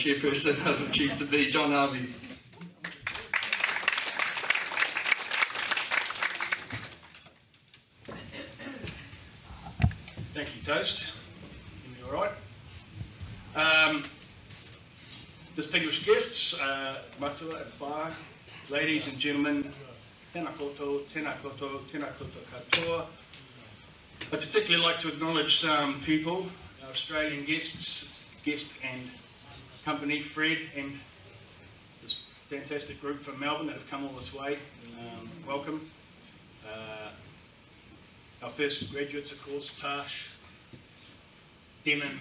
Chairperson of Achieve2B, Jon Harvey. Thank you, Toast. You all right? Distinguished guests, matua and wha, ladies and gentlemen, tēnā koutou, tēnā koutou, tēnā koutou katoa. I'd particularly like to acknowledge some people, our Australian guest and company, Fred, and this fantastic group from Melbourne that have come all this way. Welcome. Our first graduates, of course, Tash, Denon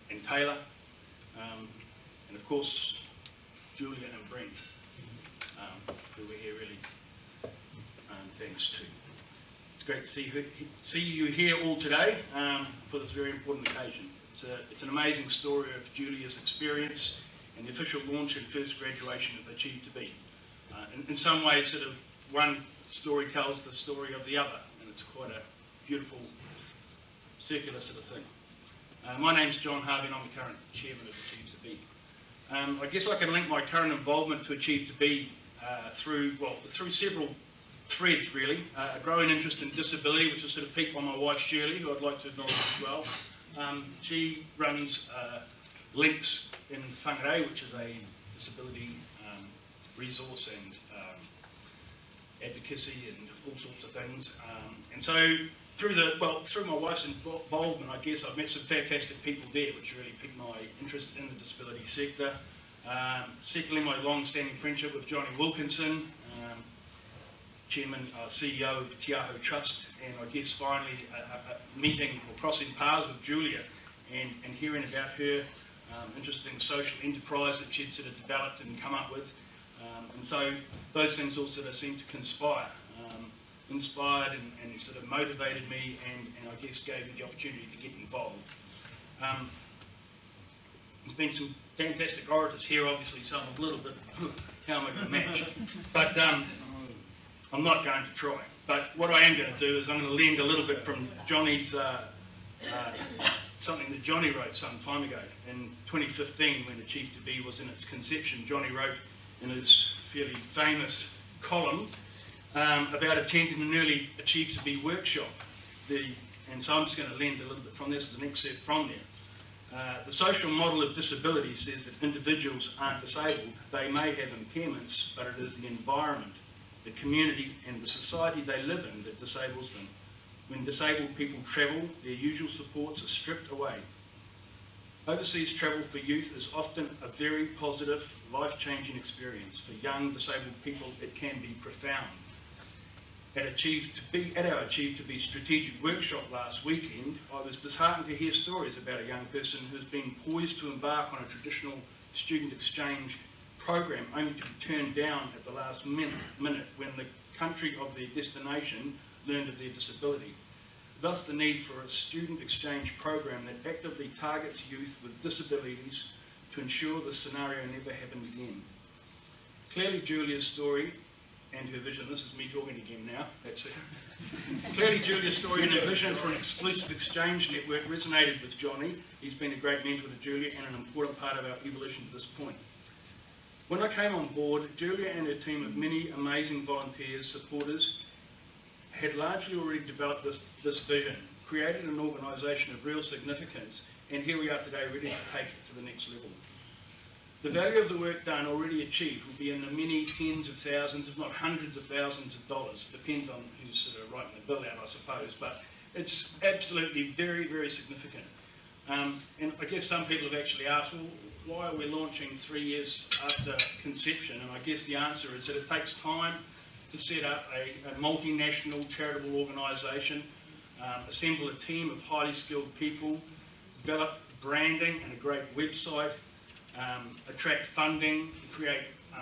and Taylor, and of course Julia and Brent, who we're here really thanks to. It's great to see you here all today for this very important occasion. It's an amazing story of Julia's experience and the official launch and first graduation of Achieve2B. In some ways, sort of one story tells the story of the other, and it's quite a beautiful circular sort of thing. My name's Jon Harvey and I'm the current chairman of Achieve2B. I guess I can link my current involvement to Achieve2B through several threads really. A growing interest in disability, which is sort of piqued by my wife Shirley, who I'd like to acknowledge as well. She runs Links in Whangarei, which is a disability resource and advocacy and all sorts of things. And so through my wife's involvement, I guess I've met some fantastic people there, which really piqued my interest in the disability sector. Secondly, my long-standing friendship with Johnny Wilkinson, Chairman, CEO of Te Aho Trust, and I guess finally meeting or crossing paths with Julia and hearing about her interesting social enterprise that she'd sort of developed and come up with. And so those things all sort of seemed to conspire, inspired and sort of motivated me and I guess gave me the opportunity to get involved. There's been some fantastic orators here obviously, so I'm a little bit, how am I going to match? But I'm not going to try. But what I am going to do is I'm going to lend a little bit from Johnny's, something that Johnny wrote some time ago. In 2015, when Achieve2B was in its conception, Johnny wrote in his fairly famous column about attending an early Achieve2B workshop. And so I'm just going to lend a little bit from this as an excerpt from there. The social model of disability says that individuals aren't disabled. They may have impairments, but it is the environment, the community and the society they live in that disables them. When disabled people travel, their usual supports are stripped away. Overseas travel for youth is often a very positive, life-changing experience. For young disabled people, it can be profound. At our Achieve2B strategic workshop last weekend, I was disheartened to hear stories about a young person who has been poised to embark on a traditional student exchange program only to be turned down at the last minute when the country of their destination learned of their disability. Thus the need for a student exchange program that actively targets youth with disabilities to ensure this scenario never happened again. Clearly Julia's story and her vision, this is me talking again now, that's it. Clearly Julia's story and her vision for an exclusive exchange network resonated with Johnny. He's been a great mentor to Julia and an important part of our evolution to this point. When I came on board, Julia and her team of many amazing volunteers, supporters, had largely already developed this vision, created an organisation of real significance, and here we are today ready to take it to the next level. The value of the work done already achieved will be in the many tens of thousands, if not hundreds of thousands of dollars. Depends on who's sort of writing the bill out, I suppose, but it's absolutely very, very significant. And I guess some people have actually asked, well, why are we launching 3 years after conception? And I guess the answer is that it takes time to set up a multinational charitable organisation, assemble a team of highly skilled people, develop branding and a great website, attract funding, create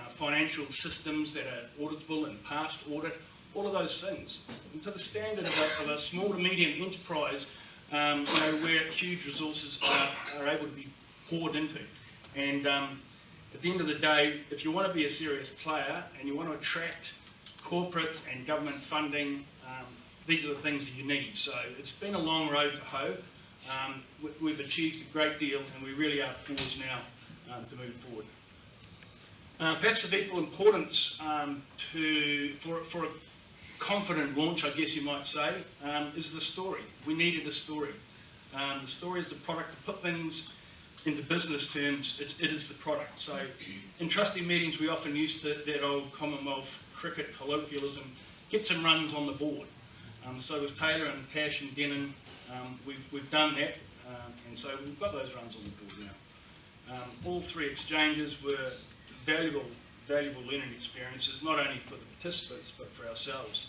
financial systems that are auditable and past audit, all of those things. And to the standard of a small to medium enterprise, where huge resources are able to be poured into. And at the end of the day, if you want to be a serious player and you want to attract corporate and government funding, these are the things that you need. So it's been a long road to hoe. We've achieved a great deal and we really are poised now to move forward. Perhaps of equal importance for a confident launch, I guess you might say, is the story. We needed a story. The story is the product. To put things into business terms, it is the product. So in trustee meetings, we often used that old Commonwealth cricket colloquialism, get some runs on the board. So with Taylor and Cash and Denon, we've done that, and so we've got those runs on the board now. All three exchanges were valuable learning experiences, not only for the participants, but for ourselves.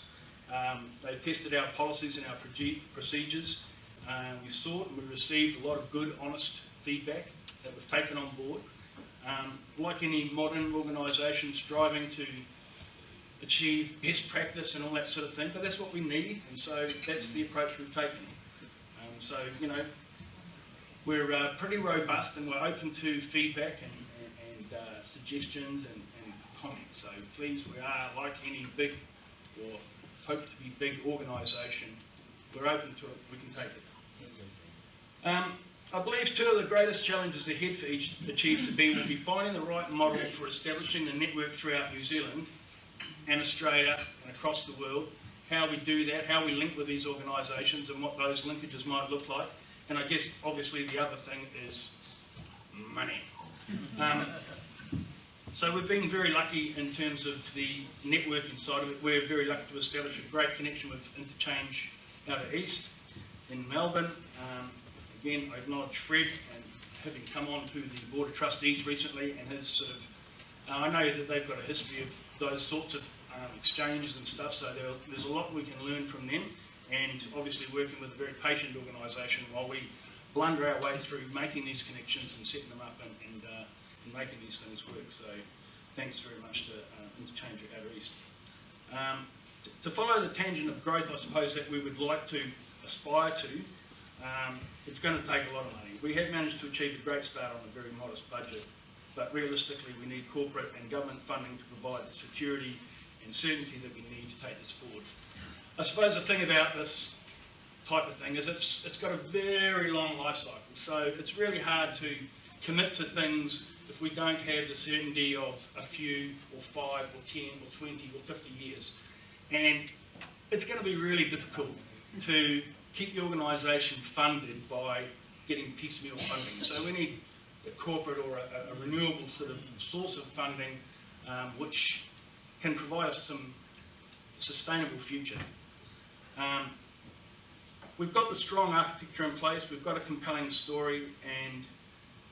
They tested our policies and our procedures. We saw it and we received a lot of good, honest feedback that we've taken on board. Like any modern organisation, striving to achieve best practice and all that sort of thing, but that's what we need, and so that's the approach we've taken. So, you know, we're pretty robust and we're open to feedback and suggestions and comments. So please, we are like any big or hope to be big organisation. We're open to it, we can take it. I believe two of the greatest challenges ahead for Achieve2B will be finding the right model for establishing the network throughout New Zealand and Australia and across the world, how we do that, how we link with these organisations and what those linkages might look like. And I guess obviously the other thing is money. So we've been very lucky in terms of the networking side of it. We're very lucky to establish a great connection with Interchange out at East in Melbourne. Again, I acknowledge Fred and having come on to the Board of Trustees recently and his sort of, I know that they've got a history of those sorts of exchanges and stuff, so there's a lot we can learn from them, and obviously working with a very patient organisation while we blunder our way through making these connections and setting them up and making these things work. So thanks very much to Interchange out East. To follow the tangent of growth, I suppose, that we would like to aspire to, it's going to take a lot of money. We have managed to achieve a great start on a very modest budget, but realistically we need corporate and government funding to provide the security and certainty that we need to take this forward. I suppose the thing about this type of thing is it's got a very long life cycle, so it's really hard to commit to things if we don't have the certainty of a few or 5 or 10 or 20 or 50 years. And it's going to be really difficult to keep the organisation funded by getting piecemeal funding. So we need a corporate or a renewable sort of source of funding which can provide us some sustainable future. We've got the strong architecture in place, we've got a compelling story and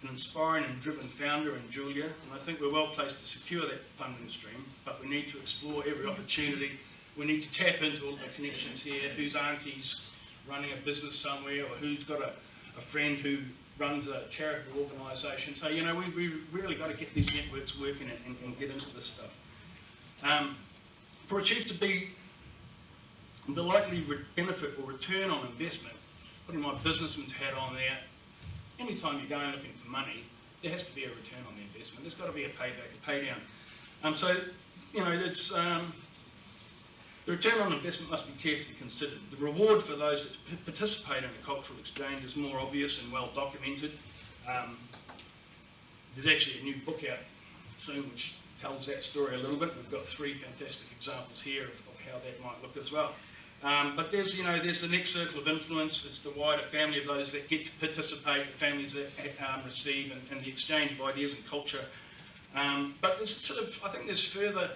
an inspiring and driven founder in Julia, and I think we're well placed to secure that funding stream, but we need to explore every opportunity. We need to tap into all the connections here, whose auntie's running a business somewhere, or who's got a friend who runs a charitable organisation. So, you know, we've really got to get these networks working and get into this stuff. For Achieve2B, the likely benefit or return on investment, putting my businessman's hat on there, anytime you're going looking for money, there has to be a return on the investment. There's got to be a payback, a pay down. So, you know, it's, the return on investment must be carefully considered. The reward for those that participate in a cultural exchange is more obvious and well documented. There's actually a new book out soon which tells that story a little bit. We've got 3 fantastic examples here of how that might look as well. But there's, you know, there's the next circle of influence. It's the wider family of those that get to participate, the families that receive, and the exchange of ideas and culture. But there's sort of, I think there's further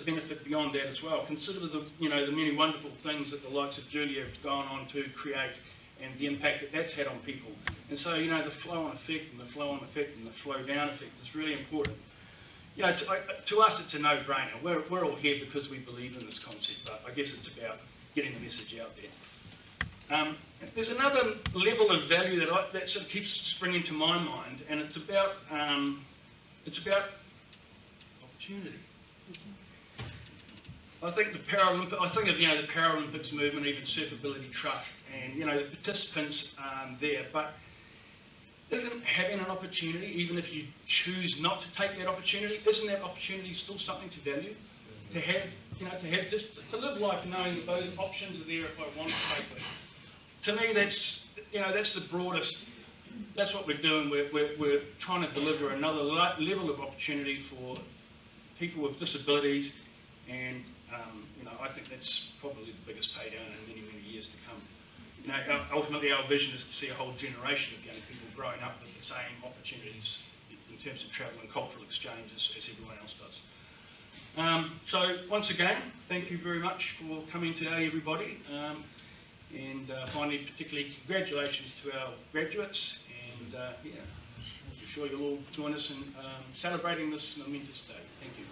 benefit beyond that as well. Consider the, you know, the many wonderful things that the likes of Julia have gone on to create and the impact that that's had on people. And so, you know, the flow-on effect and the flow-on effect and the flow-down effect is really important. You know, to us it's a no-brainer. We're all here because we believe in this concept, but I guess it's about getting the message out there. There's another level of value that sort of keeps springing to my mind, and it's about opportunity. I think of, you know, the Paralympics movement, even Surfability Trust, and, you know, the participants there, but isn't having an opportunity, even if you choose not to take that opportunity, isn't that opportunity still something to value? To have, you know, to live life knowing that those options are there if I want to take them. To me, that's, you know, that's the broadest that's what we're doing. We're trying to deliver another level of opportunity for people with disabilities, and I think that's probably the biggest pay down in many, many years to come. Ultimately our vision is to see a whole generation of young people growing up with the same opportunities in terms of travel and cultural exchanges as everyone else does. So once again, thank you very much for coming today, everybody. And finally, particularly congratulations to our graduates, and I'm sure you'll all join us in celebrating this momentous day. Thank you.